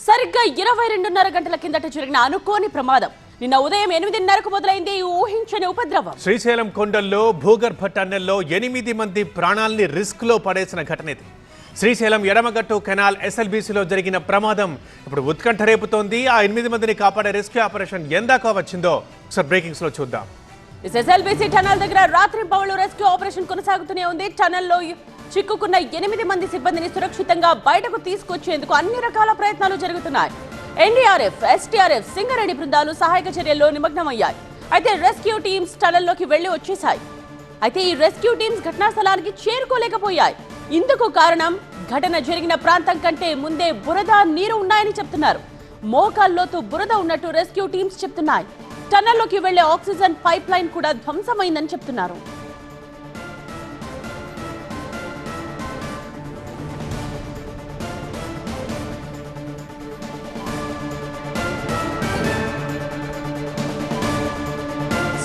సరిగ్గా 22:30 గంటల కిందట జరిగిన అనుకోని ప్రమాదం. నిన్న ఉదయం 8:30కు మొదలైంది ఈ ఊహించని ఉపద్రవం. శ్రీశైలం కొండల్లో భూగర్భ టన్నెల్లో 8 మంది ప్రాణాల్ని రిస్క్ లో పడేసిన ఘటన ఇది. శ్రీశైలం ఎడమగట్టు కెనాల్ ఎస్ఎల్బీసీలో జరిగిన ప్రమాదం ఇప్పుడు ఉత్కంఠ రేపుతోంది. ఆ 8 మందిని కాపాడే రెస్క్యూ ఆపరేషన్ ఎందాకా వచ్చిందో ఒకసారి బ్రేకింగ్స్ లో చూద్దాం. ఎస్ఎల్బీసీ టన్నెల్ దగ్గర రాత్రి పవళ రెస్క్యూ ఆపరేషన్ కొనసాగుతూనే ఉంది. టన్నెల్లో చిక్కుకున్న 8 మంది సిబ్బందిని సురక్షితంగా బయటకు తీసుకొచ్చేందుకు అన్ని రకాల ప్రయత్నాలు జరుగుతున్నాయి. ఎన్డీఆర్ఎఫ్, ఎస్టీఆర్ఎఫ్, సింగరేణి బృందాలు సహాయక చర్యల్లో నిమగ్నమయ్యాయి. అయితే రెస్క్యూ టీమ్స్ టన్నెల్లోకి వెళ్లి వచ్చేశాయి. అయితే ఈ రెస్క్యూ టీమ్స్ ఘటనా స్థలానికి చేరుకోలేకపోయాయి. ఇందుకు కారణం ఘటన జరిగిన ప్రాంతం కంటే ముందే బురద, నీరు ఉన్నాయని చెప్తున్నారు. మోకాల్లోతు బురద ఉన్నట్టు రెస్క్యూ టీమ్స్ చెప్తున్నాయి. టన్నెల్లోకి వెళ్లే ఆక్సిజన్ పైప్ లైన్ కూడా ధ్వంసమైందని చెప్తున్నారు.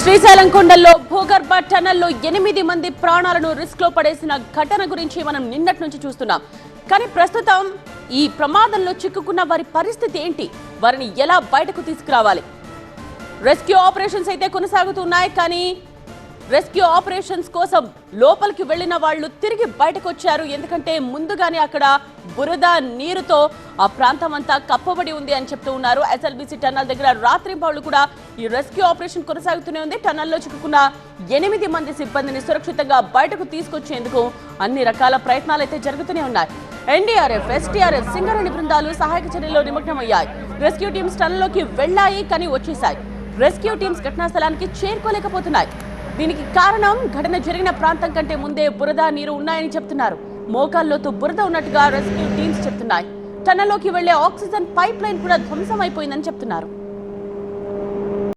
శ్రీశైలం కొండల్లో భూగర్భ టన్నెల్లో 8 మంది ప్రాణాలను రిస్క్ లో పడేసిన ఘటన గురించి మనం నిన్నటి నుంచి చూస్తున్నాం. కానీ ప్రస్తుతం ఈ ప్రమాదంలో చిక్కుకున్న వారి పరిస్థితి ఏంటి? వారిని ఎలా బయటకు తీసుకురావాలి? రెస్క్యూ ఆపరేషన్స్ అయితే కొనసాగుతున్నాయి. కానీ రెస్క్యూ ఆపరేషన్స్ కోసం లోపలికి వెళ్లిన వాళ్ళు తిరిగి బయటకు వచ్చారు. ఎందుకంటే ముందుగానే అక్కడ బురద, నీరుతో ఆ ప్రాంతం అంతా కప్పబడి ఉంది అని చెప్తూ ఉన్నారు. ఎస్ఎల్బీసీ టన్నెల్ దగ్గర రాత్రి పౌళ్ళు కూడా ఈ రెస్క్యూ ఆపరేషన్ కొనసాగుతూనే ఉంది. టన్నెల్లో చిక్కుకున్న 8 మంది సిబ్బందిని సురక్షితంగా బయటకు తీసుకొచ్చేందుకు అన్ని రకాల ప్రయత్నాలు అయితే జరుగుతూనే ఉన్నాయి. ఎన్డీఆర్ఎఫ్, ఎస్టీఆర్ఎఫ్, సింగరేణి బృందాలు సహాయక చర్యల్లో నిమగ్నమయ్యాయి. రెస్క్యూ టీమ్స్ టన్నెల్లోకి వెళ్లాయి, కానీ వచ్చేశాయి. రెస్క్యూ టీమ్స్ ఘటనా స్థలానికి చేరుకోలేకపోతున్నాయి. దీనికి కారణం ఘటన జరిగిన ప్రాంతం కంటే ముందే బురద, నీరు ఉన్నాయని చెప్తున్నారు. మోకాల్లోతు బురద ఉన్నట్టుగా రెస్క్యూ టీమ్స్ చెప్తున్నాయి. టన్నెల్లోకి వెళ్లే ఆక్సిజన్ పైప్ లైన్ కూడా ధ్వంసమైపోయిందని చెప్తున్నారు.